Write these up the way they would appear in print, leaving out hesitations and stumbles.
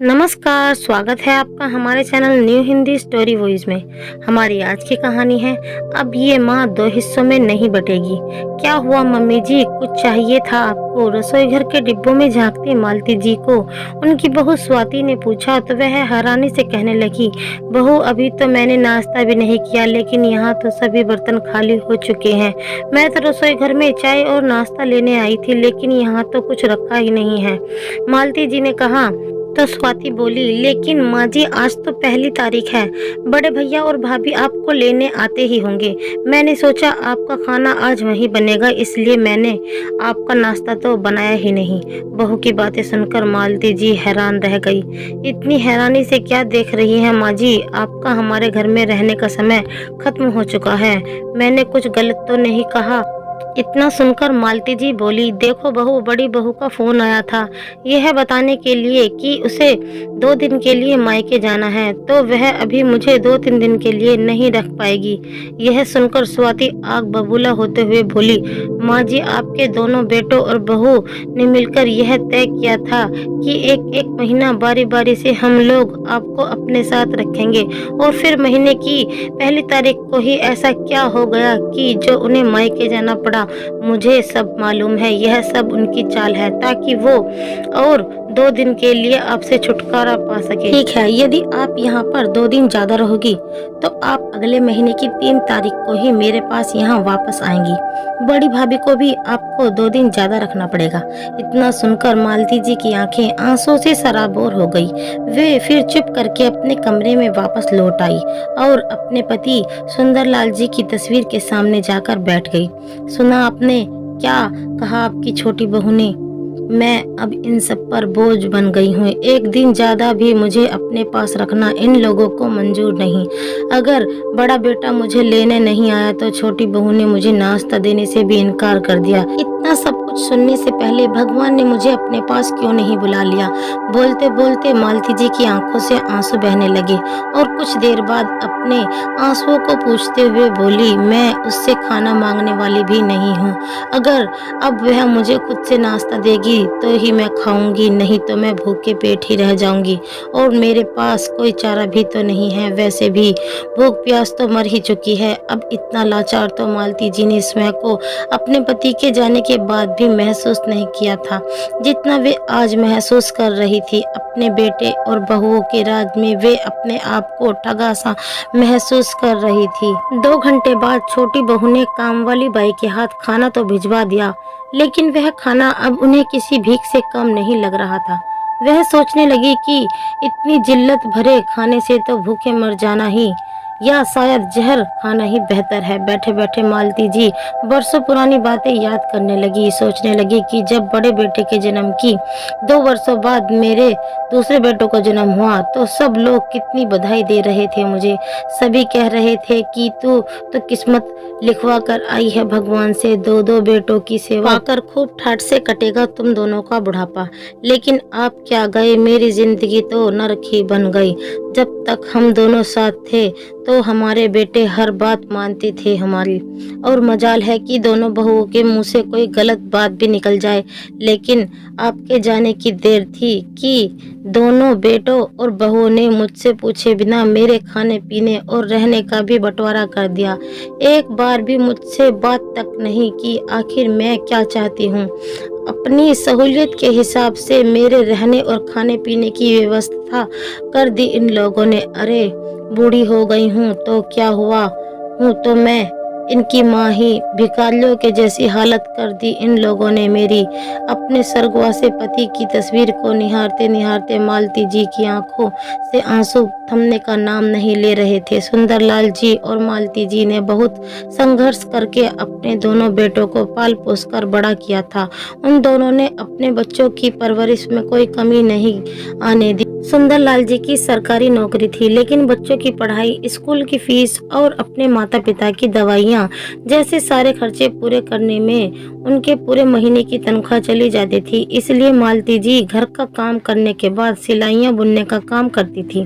नमस्कार, स्वागत है आपका हमारे channel new Hindi story voice में। हमारी आज की कहानी है अब ये माँ दो हिस्सों में नहीं बटेगी। क्या हुआ मम्मी जी, कुछ चाहिए था आपको? रसोई घर के डिब्बों में झांकती मालती जी को उनकी बहू स्वाति ने पूछा तो वह हैरानी से कहने लगी, बहू अभी तो मैंने नाश्ता भी नहीं किया, लेकिन यहाँ तो सभी बर्तन खाली हो चुके हैं। मैं तो रसोई घर में चाय और नाश्ता लेने आई थी, लेकिन यहाँ तो कुछ रखा ही नहीं है। मालती जी ने कहा। तो स्वाति बोली, लेकिन माँ जी आज तो पहली तारीख है, बड़े भैया और भाभी आपको लेने आते ही होंगे। मैंने सोचा आपका खाना आज वहीं बनेगा, इसलिए मैंने आपका नाश्ता तो बनाया ही नहीं। बहू की बातें सुनकर मालती जी हैरान रह गई। इतनी हैरानी से क्या देख रही हैं माँ जी? आपका हमारे घर में रहने का समय खत्म हो चुका है। मैंने कुछ गलत तो नहीं कहा? इतना सुनकर मालती जी बोली, देखो बहू, बड़ी बहू का फोन आया था यह बताने के लिए कि उसे 2 दिन के लिए मायके जाना है, तो वह अभी मुझे 2-3 दिन के लिए नहीं रख पाएगी। यह सुनकर स्वाति आग बबूला होते हुए बोली, माँ जी आपके दोनों बेटों और बहू ने मिलकर यह तय किया था कि एक एक महीना बारी बारी से हम लोग आपको अपने साथ रखेंगे, और फिर महीने की पहली तारीख को ही ऐसा क्या हो गया कि जो उन्हें मायके जाना पड़ा? मुझे सब मालूम है, यह सब उनकी चाल है ताकि वो और 2 दिन के लिए आपसे छुटकारा पा सके। ठीक है, यदि आप यहाँ पर 2 दिन ज्यादा रहोगी तो आप अगले महीने की 3 तारीख को ही मेरे पास यहाँ वापस आएंगी। बड़ी भाभी को भी आपको 2 दिन ज्यादा रखना पड़ेगा। इतना सुनकर मालती जी की आंखें आंसू से सराबोर हो गई। वे फिर चुप करके अपने कमरे में वापस लौट आई और अपने पति सुंदरलाल जी की तस्वीर के सामने जाकर बैठ गई। सुना आपने क्या कहा आपकी छोटी बहू ने? मैं अब इन सब पर बोझ बन गई हूँ। एक दिन ज्यादा भी मुझे अपने पास रखना इन लोगों को मंजूर नहीं। अगर बड़ा बेटा मुझे लेने नहीं आया तो छोटी बहू ने मुझे नाश्ता देने से भी इनकार कर दिया। इतना सब कुछ सुनने से पहले भगवान ने मुझे अपने पास क्यों नहीं बुला लिया? बोलते बोलते मालती जी की आंखों से आंसू बहने लगे और कुछ देर बाद अपने आंसुओं को पूछते हुए बोली, मैं उससे खाना मांगने वाली भी नहीं हूँ। अगर अब वह मुझे खुद से नाश्ता देगी तो ही मैं खाऊंगी, नहीं तो मैं भूखे पेट ही रह जाऊंगी, और मेरे पास कोई चारा भी तो नहीं है। वैसे भी भूख प्यास तो मर ही चुकी है। अब इतना लाचार तो मालती जी ने स्वयं को अपने पति के जाने के बाद भी महसूस नहीं किया था जितना वे आज महसूस कर रही थी। अपने बेटे और बहुओं के राज में वे अपने आप को ठगा सा महसूस कर रही थी। 2 घंटे बाद छोटी बहू ने काम वाली बाई के हाथ खाना तो भिजवा दिया, लेकिन वह खाना अब उन्हें किसी भीख से कम नहीं लग रहा था। वह सोचने लगी कि इतनी जिल्लत भरे खाने से तो भूखे मर जाना ही या शायद जहर खाना ही बेहतर है। बैठे बैठे मालती जी बरसों पुरानी बातें याद करने लगी। सोचने लगी कि जब बड़े बेटे के जन्म की 2 वर्षों बाद मेरे दूसरे बेटों का जन्म हुआ तो सब लोग कितनी बधाई दे रहे थे मुझे। सभी कह रहे थे कि तू तो किस्मत लिखवा कर आई है भगवान से, 2-2 बेटों की सेवा कर खूब ठाठ से कटेगा तुम दोनों का बुढ़ापा। लेकिन आप क्या गए, मेरी जिंदगी तो नरक ही बन गई। जब तक हम दोनों साथ थे तो हमारे बेटे हर बात मानते थे हमारी, और मजाल है कि दोनों बहुओं के मुंह से कोई गलत बात भी निकल जाए। लेकिन आपके जाने की देर थी कि दोनों बेटों और बहुओं ने मुझसे पूछे बिना मेरे खाने पीने और रहने का भी बंटवारा कर दिया। एक बार भी मुझसे बात तक नहीं की आखिर मैं क्या चाहती हूँ। अपनी सहूलियत के हिसाब से मेरे रहने और खाने पीने की व्यवस्था कर दी इन लोगों ने। अरे बूढ़ी हो गई हूँ तो क्या हुआ, हूँ तो मैं इनकी माँ ही। भिखारियों के जैसी हालत कर दी इन लोगों ने मेरी। अपने स्वर्गवासी पति की तस्वीर को निहारते निहारते मालती जी की आंखों से आंसू थमने का नाम नहीं ले रहे थे। सुंदरलाल जी और मालती जी ने बहुत संघर्ष करके अपने दोनों बेटों को पाल पोस कर बड़ा किया था। उन दोनों ने अपने बच्चों की परवरिश में कोई कमी नहीं आने दी। सुंदरलाल जी की सरकारी नौकरी थी, लेकिन बच्चों की पढ़ाई, स्कूल की फीस और अपने माता पिता की दवाइयाँ जैसे सारे खर्चे पूरे करने में उनके पूरे महीने की तनख्वाह चली जाती थी। इसलिए मालती जी घर का काम करने के बाद सिलाइयाँ बुनने का काम करती थी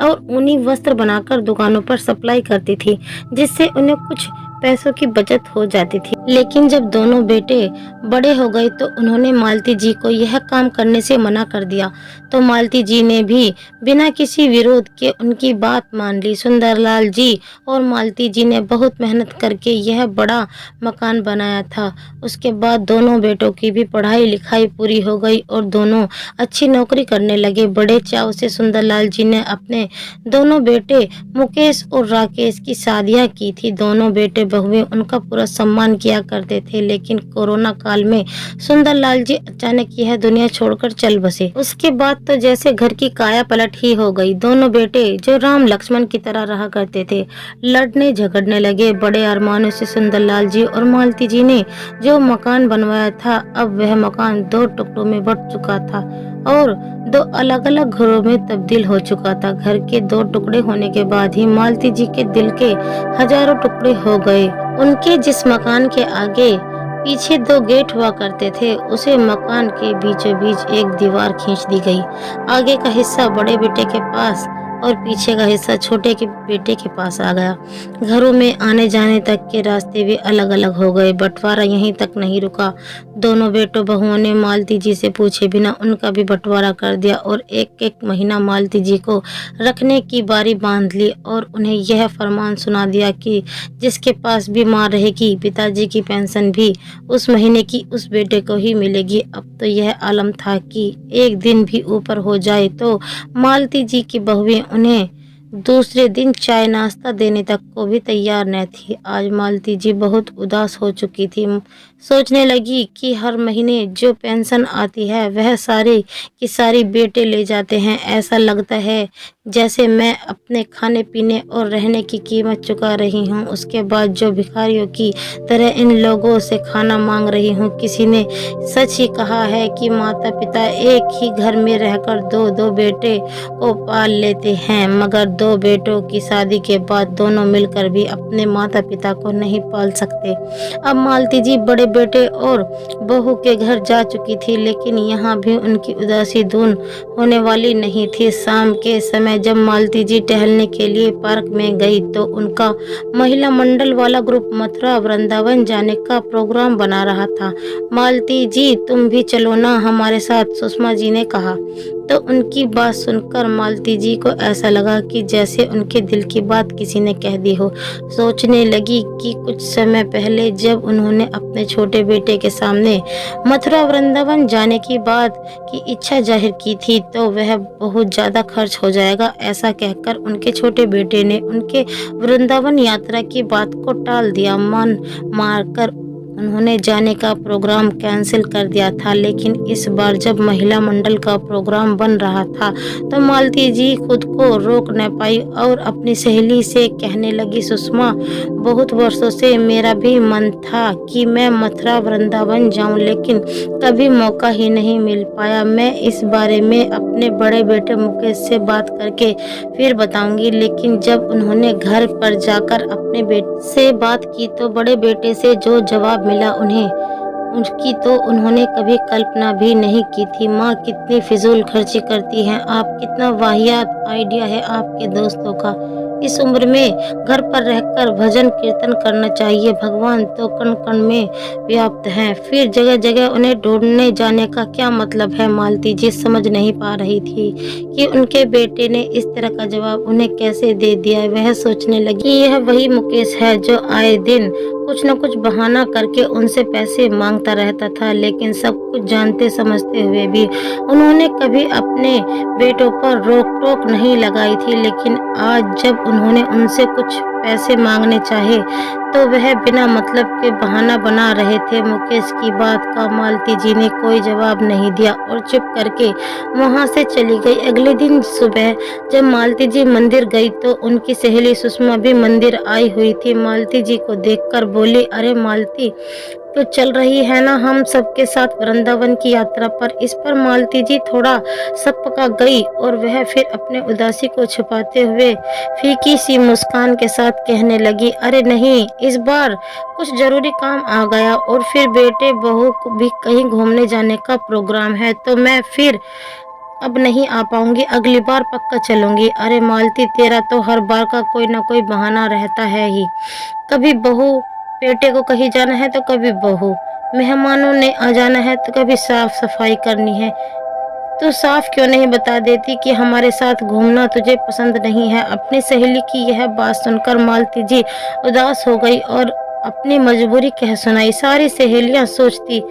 और ऊनी वस्त्र बनाकर दुकानों पर सप्लाई करती थी, जिससे उन्हें कुछ पैसों की बचत हो जाती थी। लेकिन जब दोनों बेटे बड़े हो गए तो उन्होंने मालती जी को यह काम करने से मना कर दिया। तो मालती जी ने भी बिना किसी विरोध के उनकी बात मान ली। सुंदरलाल जी और मालती जी ने बहुत मेहनत करके यह बड़ा मकान बनाया था। उसके बाद दोनों बेटों की भी पढ़ाई लिखाई पूरी हो गई और दोनों अच्छी नौकरी करने लगे। बड़े चाव से सुंदरलाल जी ने अपने दोनों बेटे मुकेश और राकेश की शादियां की थी। दोनों बेटे बहुएं उनका पूरा सम्मान किया करते थे, लेकिन कोरोना काल में सुंदरलाल जी अचानक यह दुनिया छोड़कर चल बसे। उसके बाद तो जैसे घर की काया पलट ही हो गई। दोनों बेटे जो राम लक्ष्मण की तरह रहा करते थे, लड़ने झगड़ने लगे। बड़े अरमानों से सुंदरलाल जी और मालती जी ने जो मकान बनवाया था, अब वह मकान दो टुकड़ों में बंट चुका था और दो अलग अलग घरों में तब्दील हो चुका था। घर के दो टुकड़े होने के बाद ही मालती जी के दिल के हजारों टुकड़े हो गए। उनके जिस मकान के आगे पीछे दो गेट हुआ करते थे, उसे मकान के बीचों बीच एक दीवार खींच दी गई। आगे का हिस्सा बड़े बेटे के पास और पीछे का हिस्सा छोटे के बेटे के पास आ गया। घरों में आने जाने तक के रास्ते भी अलग अलग हो गए। बंटवारा यहीं तक नहीं रुका। दोनों बेटों बहुओं ने मालती जी से पूछे बिना उनका भी बंटवारा कर दिया और एक एक महीना मालती जी को रखने की बारी बांध ली और उन्हें यह फरमान सुना दिया कि जिसके पास भी मां रहेगी, पिताजी की पेंशन भी उस महीने की उस बेटे को ही मिलेगी। अब तो यह आलम था कि एक दिन भी ऊपर हो जाए तो मालती जी की बहुएं उन्हें दूसरे दिन चाय नाश्ता देने तक को भी तैयार न थी। आज मालती जी बहुत उदास हो चुकी थी। सोचने लगी कि हर महीने जो पेंशन आती है वह सारी की सारी बेटे ले जाते हैं। ऐसा लगता है जैसे मैं अपने खाने पीने और रहने की कीमत चुका रही हूँ, उसके बाद जो भिखारियों की तरह इन लोगों से खाना मांग रही हूँ। किसी ने सच ही कहा है कि माता पिता एक ही घर में रहकर दो दो बेटे को पाल लेते हैं, मगर दो बेटों की शादी के बाद दोनों मिलकर भी अपने माता पिता को नहीं पाल सकते। अब मालती जी बड़े बेटे और बहू के घर जा चुकी थी, लेकिन यहाँ भी उनकी उदासी दूर होने वाली नहीं थी। शाम के समय जब मालती जी टहलने के लिए पार्क में गई तो उनका महिला मंडल वाला ग्रुप मथुरा वृंदावन जाने का प्रोग्राम बना रहा था। मालती जी तुम भी चलो ना हमारे साथ, सुषमा जी ने कहा। तो उनकी बात सुनकर मालती जी को ऐसा लगा कि जैसे उनके दिल की बात किसी ने कह दी हो। सोचने लगी कि कुछ समय पहले जब उन्होंने अपने छोटे बेटे के सामने मथुरा वृंदावन जाने की बात की इच्छा जाहिर की थी, तो वह बहुत ज्यादा खर्च हो जाएगा ऐसा कहकर उनके छोटे बेटे ने उनके वृंदावन यात्रा की बात को टाल दिया। मन मारकर उन्होंने जाने का प्रोग्राम कैंसिल कर दिया था। लेकिन इस बार जब महिला मंडल का प्रोग्राम बन रहा था तो मालती जी खुद को रोक न पाई और अपनी सहेली से कहने लगी, सुषमा बहुत वर्षों से मेरा भी मन था कि मैं मथुरा वृंदावन जाऊं, लेकिन कभी मौका ही नहीं मिल पाया। मैं इस बारे में अपने बड़े बेटे मुकेश से बात करके फिर बताऊंगी। लेकिन जब उन्होंने घर पर जाकर अपने बेटे से बात की तो बड़े बेटे से जो जवाब मिला उनकी तो उन्होंने कभी कल्पना भी नहीं की थी। माँ कितनी फिजूल खर्ची करती हैं आप, कितना वाहियात आइडिया है आपके दोस्तों का। इस उम्र में घर पर रहकर भजन कीर्तन करना चाहिए, भगवान तो कण कण में व्याप्त हैं, फिर जगह जगह उन्हें ढूंढने जाने का क्या मतलब है। मालती जी समझ नहीं पा रही थी कि उनके बेटे ने इस तरह का जवाब उन्हें कैसे दे दिया। वह सोचने लगी कि यह वही मुकेश है जो आए दिन कुछ न कुछ बहाना करके उनसे पैसे मांगता रहता था, लेकिन सब कुछ जानते समझते हुए भी उन्होंने कभी अपने बेटों पर रोक टोक नहीं लगाई थी। लेकिन आज जब उन्होंने उनसे कुछ पैसे मांगने चाहे तो वह बिना मतलब के बहाना बना रहे थे। मुकेश की बात का मालती जी ने कोई जवाब नहीं दिया और चुप करके वहां से चली गई। अगले दिन सुबह जब मालती जी मंदिर गई तो उनकी सहेली सुषमा भी मंदिर आई हुई थी। मालती जी को देखकर बोली, अरे मालती तो चल रही है ना हम सबके साथ वृंदावन की यात्रा पर। इस पर मालती जी थोड़ा सपका गई और वह फिर अपने उदासी को छुपाते हुए फीकी सी मुस्कान के साथ कहने लगी, अरे नहीं, इस बार कुछ जरूरी काम आ गया और फिर बेटे बहू को भी कहीं घूमने जाने का प्रोग्राम है, तो मैं फिर अब नहीं आ पाऊंगी, अगली बार पक्का चलूंगी। अरे मालती तेरा तो हर बार का कोई ना कोई बहाना रहता है ही, कभी बहू बेटे को कहीं जाना है तो कभी बहू, मेहमानों ने आ जाना है तो कभी साफ सफाई करनी है। तो साफ क्यों नहीं बता देती कि हमारे साथ घूमना तुझे पसंद नहीं है। अपनी सहेली की यह बात सुनकर मालती जी उदास हो गई और अपनी मजबूरी कह सुनाई। सारी सहेलियां सोचती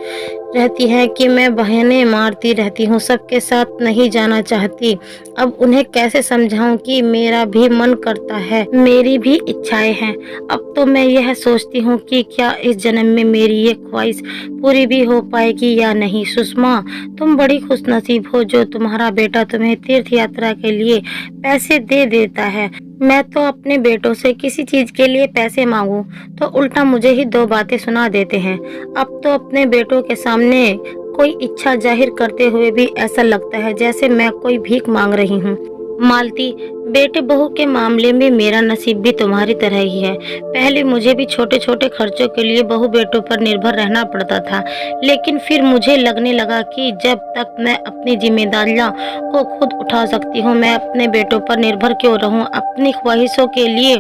रहती हैं कि मैं बहाने मारती रहती हूँ, सबके साथ नहीं जाना चाहती। अब उन्हें कैसे समझाऊं कि मेरा भी मन करता है, मेरी भी इच्छाएं हैं। अब तो मैं यह सोचती हूँ कि क्या इस जन्म में मेरी ये ख्वाहिश पूरी भी हो पाएगी या नहीं। सुषमा, तुम बड़ी खुशनसीब हो जो तुम्हारा बेटा तुम्हें तीर्थ यात्रा के लिए पैसे दे देता है। मैं तो अपने बेटों से किसी चीज के लिए पैसे मांगूं तो उल्टा मुझे ही दो बातें सुना देते हैं। अब तो अपने बेटों के सामने कोई इच्छा जाहिर करते हुए भी ऐसा लगता है जैसे मैं कोई भीख मांग रही हूँ। मालती, बेटे बहू के मामले में मेरा नसीब भी तुम्हारी तरह ही है। पहले मुझे भी छोटे छोटे खर्चों के लिए बहू बेटों पर निर्भर रहना पड़ता था, लेकिन फिर मुझे लगने लगा कि जब तक मैं अपनी जिम्मेदारियां को खुद उठा सकती हूँ, मैं अपने बेटों पर निर्भर क्यों रहूँ, अपनी ख्वाहिशों के लिए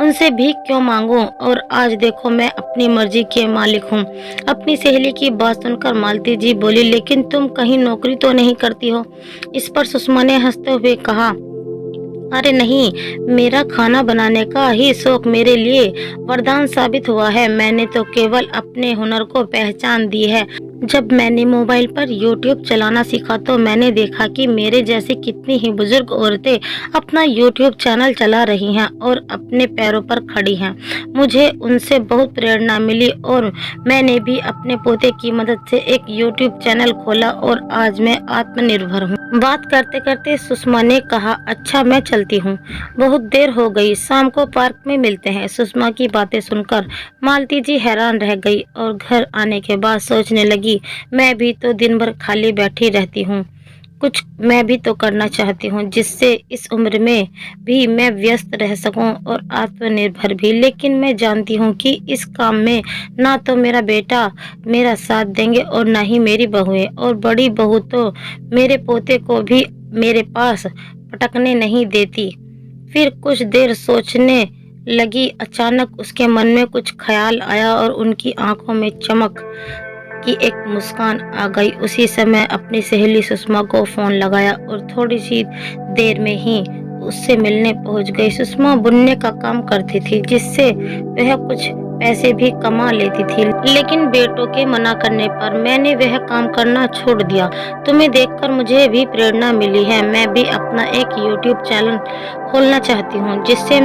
उनसे भीख क्यों मांगूं। और आज देखो मैं अपनी मर्जी के मालिक हूँ। अपनी सहेली की बात सुनकर मालती जी बोली, लेकिन तुम कहीं नौकरी तो नहीं करती हो। इस पर सुषमा ने हंसते हुए कहा, अरे नहीं, मेरा खाना बनाने का ही शौक मेरे लिए वरदान साबित हुआ है। मैंने तो केवल अपने हुनर को पहचान दी है। जब मैंने मोबाइल पर YouTube चलाना सीखा तो मैंने देखा कि मेरे जैसी कितनी ही बुजुर्ग औरतें अपना YouTube चैनल चला रही हैं और अपने पैरों पर खड़ी हैं। मुझे उनसे बहुत प्रेरणा मिली और मैंने भी अपने पोते की मदद से एक YouTube चैनल खोला और आज मैं आत्मनिर्भर हूँ। बात करते करते सुषमा ने कहा, अच्छा मैं चलती हूँ, बहुत देर हो गई, शाम को पार्क में मिलते हैं। सुषमा की बातें सुनकर मालती जी हैरान रह गई और घर आने के बाद सोचने लगी, मैं भी तो दिन भर खाली बैठी रहती हूँ, कुछ मैं भी तो करना चाहती हूँ जिससे इस उम्र में भी मैं व्यस्त रह सकूं और आत्मनिर्भर भी। लेकिन मैं जानती हूँ कि इस काम में ना तो मेरा बेटा मेरा साथ देंगे और ना ही मेरी बहुएं, और बड़ी बहू तो मेरे पोते को भी मेरे पास पटकने नहीं देती। फिर कुछ देर सोचने लगी, अचानक उसके मन में कुछ ख्याल आया और उनकी आंखों में चमक की एक मुस्कान आ गई। उसी समय अपनी सहेली सुषमा को फोन लगाया और थोड़ी सी देर में ही उससे मिलने पहुंच गई। सुषमा बुनने का काम करती थी जिससे वह कुछ पैसे भी कमा लेती थी, लेकिन बेटों के मना करने पर मैंने वह काम करना छोड़ दिया। तुम्हें देखकर मुझे भी प्रेरणा मिली है। मैं भी अपना एक YouTube चैनल खोलना चाहती हूँ जिससे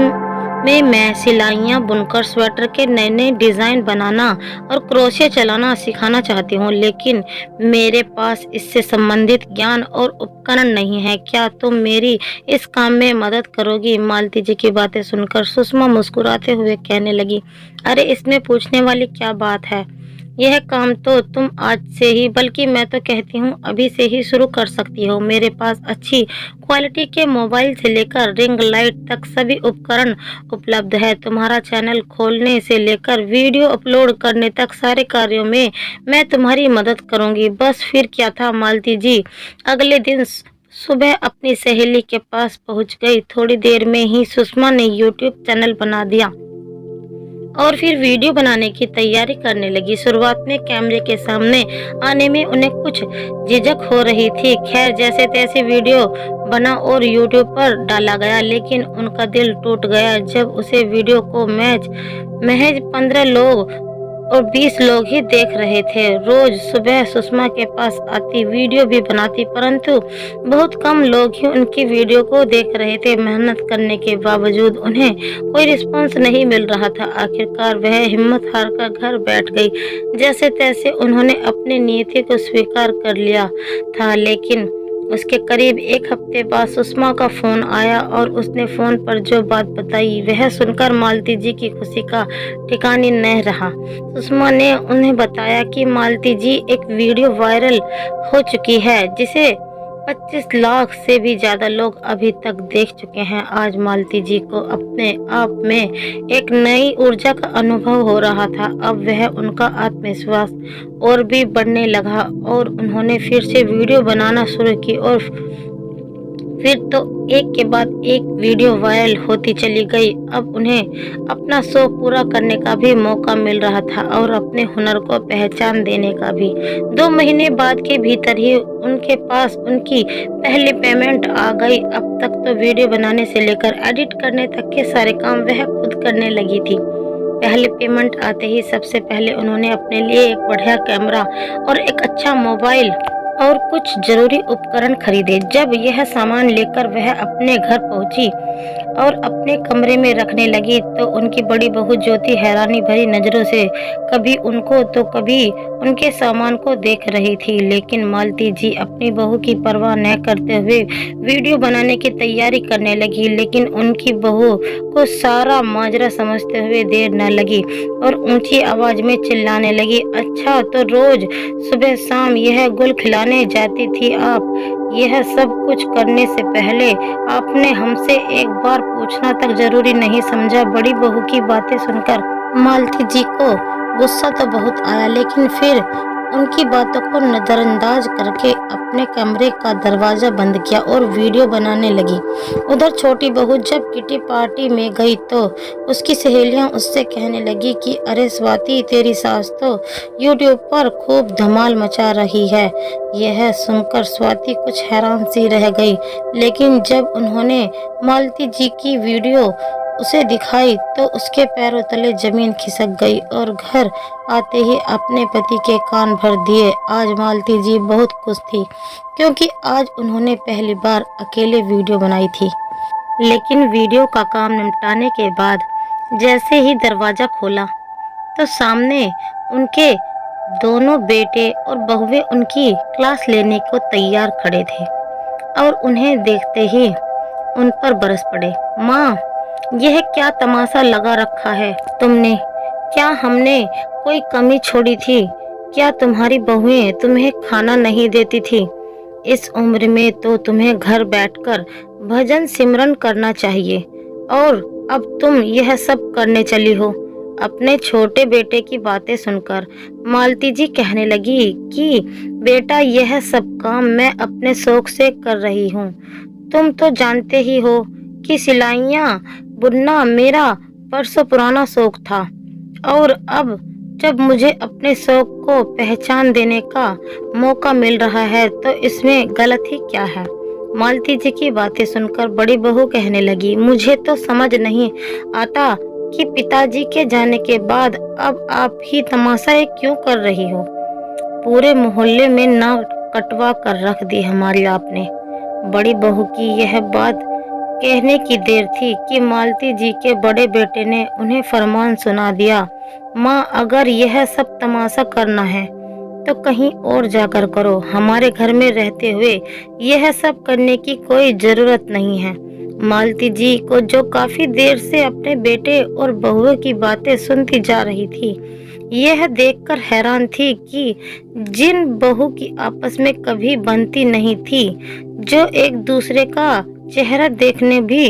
मैं सिलाइयाँ बुनकर स्वेटर के नए नए डिजाइन बनाना और क्रोशिया चलाना सिखाना चाहती हूँ, लेकिन मेरे पास इससे संबंधित ज्ञान और उपकरण नहीं है। क्या तुम मेरी इस काम में मदद करोगी? मालती जी की बातें सुनकर सुषमा मुस्कुराते हुए कहने लगी, अरे इसमें पूछने वाली क्या बात है, यह काम तो तुम आज से ही, बल्कि मैं तो कहती हूँ अभी से ही शुरू कर सकती हो। मेरे पास अच्छी क्वालिटी के मोबाइल से लेकर रिंग लाइट तक सभी उपकरण उपलब्ध है। तुम्हारा चैनल खोलने से लेकर वीडियो अपलोड करने तक सारे कार्यों में मैं तुम्हारी मदद करूंगी। बस फिर क्या था। मालती जी अगले दिन सुबह अपनी सहेली के पास पहुंच गई। थोड़ी देर में ही सुषमा ने YouTube चैनल बना दिया और फिर वीडियो बनाने की तैयारी करने लगी। शुरुआत में कैमरे के सामने आने में उन्हें कुछ झिझक हो रही थी। खैर जैसे तैसे वीडियो बना और YouTube पर डाला गया, लेकिन उनका दिल टूट गया जब उसे वीडियो को महज 15 लोग और 20 लोग ही देख रहे थे। रोज सुबह सुषमा के पास आती, वीडियो भी बनाती, परंतु बहुत कम लोग ही उनकी वीडियो को देख रहे थे। मेहनत करने के बावजूद उन्हें कोई रिस्पांस नहीं मिल रहा था। आखिरकार वह हिम्मत हार कर घर बैठ गई। जैसे तैसे उन्होंने अपनी नीति को स्वीकार कर लिया था, लेकिन उसके करीब एक हफ्ते बाद सुषमा का फोन आया और उसने फोन पर जो बात बताई वह सुनकर मालती जी की खुशी का ठिकाना न रहा। सुषमा ने उन्हें बताया कि मालती जी एक वीडियो वायरल हो चुकी है जिसे 25 लाख से भी ज्यादा लोग अभी तक देख चुके हैं। आज मालती जी को अपने आप में एक नई ऊर्जा का अनुभव हो रहा था। अब वह उनका आत्मविश्वास और भी बढ़ने लगा और उन्होंने फिर से वीडियो बनाना शुरू की और फिर तो एक के बाद एक वीडियो वायरल होती चली गई। अब उन्हें अपना शौक पूरा करने का भी मौका मिल रहा था और अपने हुनर को पहचान देने का भी। 2 महीने बाद के भीतर ही उनके पास उनकी पहली पेमेंट आ गई। अब तक तो वीडियो बनाने से लेकर एडिट करने तक के सारे काम वह खुद करने लगी थी। पहले पेमेंट आते ही सबसे पहले उन्होंने अपने लिए एक बढ़िया कैमरा और एक अच्छा मोबाइल और कुछ जरूरी उपकरण खरीदे। जब यह सामान लेकर वह अपने घर पहुंची और अपने कमरे में रखने लगी तो उनकी बड़ी बहू ज्योति हैरानी भरी नजरों से कभी उनको तो कभी उनके सामान को देख रही थी। लेकिन मालती जी अपनी बहू की परवाह न करते हुए वीडियो बनाने की तैयारी करने लगी। लेकिन उनकी बहू को सारा माजरा समझते हुए देर न लगी और ऊंची आवाज में चिल्लाने लगी, अच्छा तो रोज सुबह शाम यह गुल खिलाने जाती थी आप? यह सब कुछ करने से पहले आपने हमसे एक बार पूछना तक जरूरी नहीं समझा? बड़ी बहू की बातें सुनकर मालती जी को गुस्सा तो बहुत आया, लेकिन फिर उनकी बातों को नजरअंदाज करके अपने कमरे का दरवाजा बंद किया और वीडियो बनाने लगी। उधर छोटी बहू जब किटी पार्टी में गई तो उसकी सहेलियां उससे कहने लगी कि अरे स्वाति, तेरी सास तो यूट्यूब पर खूब धमाल मचा रही है। यह सुनकर स्वाति कुछ हैरान सी रह गई, लेकिन जब उन्होंने मालती जी की वीडियो उसे दिखाई तो उसके पैरों तले जमीन खिसक गई और घर आते ही अपने पति के कान भर दिए। आज मालती जी बहुत खुश थी क्योंकि आज उन्होंने पहली बार अकेले वीडियो बनाई थी। लेकिन वीडियो का काम निपटाने के बाद जैसे ही दरवाजा खोला तो सामने उनके दोनों बेटे और बहुएं उनकी क्लास लेने को तैयार खड़े थे और उन्हें देखते ही उन पर बरस पड़े। माँ, यह क्या तमाशा लगा रखा है तुमने? क्या हमने कोई कमी छोड़ी थी? क्या तुम्हारी बहुएं तुम्हें खाना नहीं देती थी? इस उम्र में तो तुम्हें घर बैठकर भजन सिमरन करना चाहिए और अब तुम यह सब करने चली हो। अपने छोटे बेटे की बातें सुनकर मालती जी कहने लगी कि बेटा, यह सब काम मैं अपने शौक से कर रही हूँ। तुम तो जानते ही हो कि सिलाइयाँ बुनना मेरा बरसों पुराना शौक था और अब जब मुझे अपने शौक को पहचान देने का मौका मिल रहा है तो इसमें गलत ही क्या है? मालती जी की बातें सुनकर बड़ी बहू कहने लगी, मुझे तो समझ नहीं आता कि पिताजी के जाने के बाद अब आप ही तमाशा क्यों कर रही हो? पूरे मोहल्ले में नाक कटवा कर रख दी हमारी आपने। बड़ी बहू की यह बात कहने की देर थी कि मालती जी के बड़े बेटे ने उन्हें फरमान सुना दिया, माँ, अगर यह सब तमाशा करना है तो कहीं और जाकर करो। हमारे घर में रहते हुए यह सब करने की कोई जरूरत नहीं है। मालती जी को जो काफी देर से अपने बेटे और बहुओं की बातें सुनती जा रही थी, यह देखकर हैरान थी कि जिन बहू की आपस में कभी बनती नहीं थी, जो एक दूसरे का चेहरा देखने भी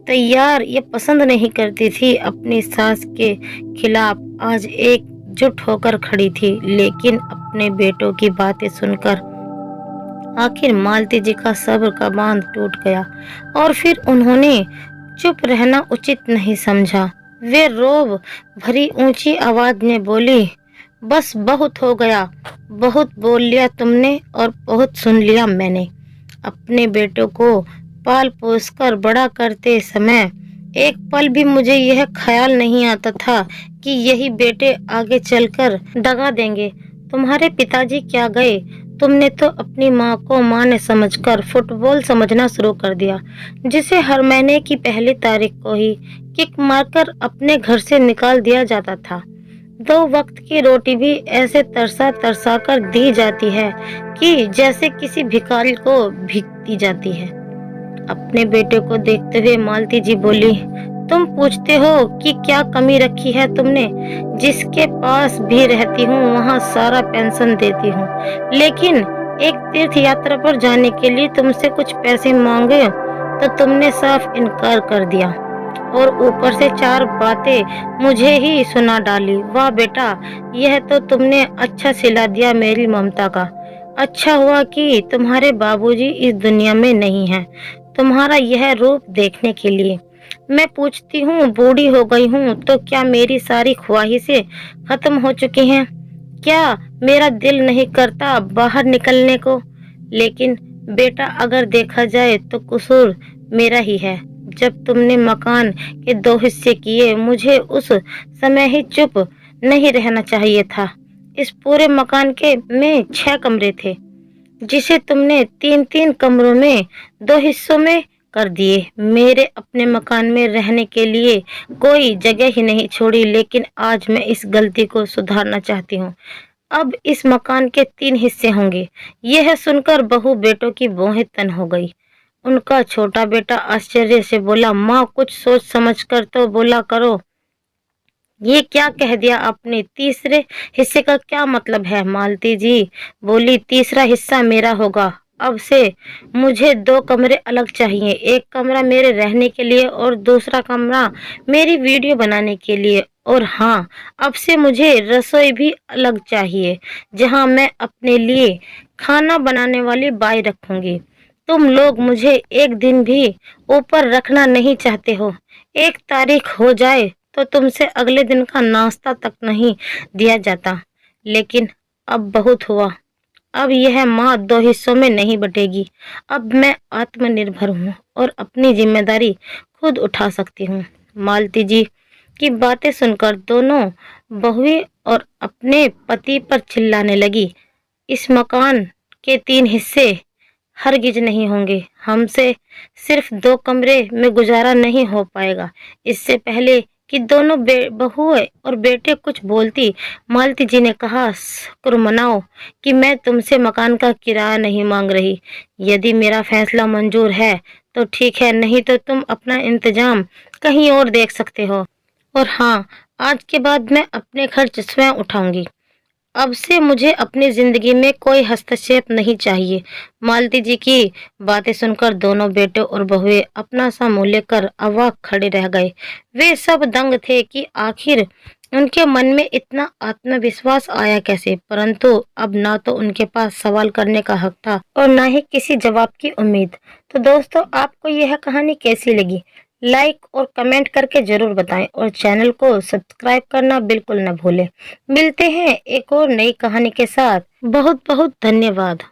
तैयार या पसंद नहीं करती थी, अपनी सास के खिलाफ आज एकजुट होकर खड़ी थी। लेकिन अपने बेटों की बातें सुनकर आखिर मालती जी का सब्र का बांध टूट गया और फिर उन्होंने चुप रहना उचित नहीं समझा। वे रोब भरी ऊंची आवाज में बोली, बस बहुत हो गया, बहुत बोल लिया तुमने और बहुत सुन लिया मैंने। अपने बेटों को पाल पोस कर बड़ा करते समय एक पल भी मुझे यह ख्याल नहीं आता था कि यही बेटे आगे चलकर दगा देंगे। तुम्हारे पिताजी क्या गए, तुमने तो अपनी माँ को माँ ने समझकर फुटबॉल समझना शुरू कर दिया, जिसे हर महीने की पहली तारीख को ही किक मारकर अपने घर से निकाल दिया जाता था। 2 वक्त की रोटी भी ऐसे तरसा तरसा कर दी जाती है कि जैसे किसी भिखारी को भीख दी जाती है। अपने बेटे को देखते हुए मालती जी बोली, तुम पूछते हो कि क्या कमी रखी है तुमने? जिसके पास भी रहती हूँ वहाँ सारा पेंशन देती हूँ, लेकिन एक तीर्थ यात्रा पर जाने के लिए तुमसे कुछ पैसे मांगे तो तुमने साफ इनकार कर दिया और ऊपर से 4 बातें मुझे ही सुना डाली। वाह बेटा, यह तो तुमने अच्छा सिला दिया मेरी ममता का। अच्छा हुआ कि तुम्हारे बाबूजी इस दुनिया में नहीं हैं, तुम्हारा यह रूप देखने के लिए। मैं पूछती हूँ, बूढ़ी हो गई हूँ तो क्या मेरी सारी ख्वाहिशें खत्म हो चुकी हैं? क्या मेरा दिल नहीं करता बाहर निकलने को? लेकिन बेटा, अगर देखा जाए तो कसूर मेरा ही है। जब तुमने मकान के 2 हिस्से किए, मुझे उस समय ही चुप नहीं रहना चाहिए था। इस पूरे मकान के में 6 कमरे थे, जिसे तुमने 3-3 कमरों में 2 हिस्सों में कर दिए। मेरे अपने मकान में रहने के लिए कोई जगह ही नहीं छोड़ी, लेकिन आज मैं इस गलती को सुधारना चाहती हूँ। अब इस मकान के 3 हिस्से होंगे। यह सुनकर बहू बेटों की भौहें तन हो गई। उनका छोटा बेटा आश्चर्य से बोला, माँ, कुछ सोच समझ कर तो बोला करो। ये क्या कह दिया आपने? तीसरे हिस्से का क्या मतलब है? मालती जी बोली, तीसरा हिस्सा मेरा होगा। अब से मुझे 2 कमरे अलग चाहिए। एक कमरा मेरे रहने के लिए और दूसरा कमरा मेरी वीडियो बनाने के लिए। और हाँ, अब से मुझे रसोई भी अलग चाहिए, जहाँ मैं अपने लिए खाना बनाने वाली बाई रखूंगी। तुम लोग मुझे एक दिन भी ऊपर रखना नहीं चाहते हो। एक तारीख हो जाए तो तुमसे अगले दिन का नाश्ता तक नहीं दिया जाता। लेकिन अब बहुत हुआ। अब यह माँ 2 हिस्सों में नहीं बटेगी। अब मैं आत्मनिर्भर हूँ और अपनी जिम्मेदारी खुद उठा सकती हूँ। मालती जी की बातें सुनकर दोनों बहुएं और अपने पति पर चिल्लाने लगी। इस मकान के 3 हिस्से हरगिज नहीं होंगे। हमसे सिर्फ 2 कमरे में गुजारा नहीं हो पाएगा। इससे पहले कि दोनों बहुएं और बेटे कुछ बोलती, मालती जी ने कहा, शुक्र मनाओ कि मैं तुमसे मकान का किराया नहीं मांग रही। यदि मेरा फैसला मंजूर है तो ठीक है, नहीं तो तुम अपना इंतजाम कहीं और देख सकते हो। और हाँ, आज के बाद मैं अपने खर्च स्वयं उठाऊंगी। अब से मुझे अपनी जिंदगी में कोई हस्तक्षेप नहीं चाहिए। मालती जी की बातें सुनकर दोनों बेटे और बहुएं अपना सा मुंह लेकर अवाक खड़े रह गए। वे सब दंग थे कि आखिर उनके मन में इतना आत्मविश्वास आया कैसे। परंतु अब ना तो उनके पास सवाल करने का हक था और ना ही किसी जवाब की उम्मीद। तो दोस्तों, आपको यह कहानी कैसी लगी? लाइक और कमेंट करके जरूर बताएं और चैनल को सब्सक्राइब करना बिल्कुल न भूलें। मिलते हैं एक और नई कहानी के साथ। बहुत बहुत धन्यवाद।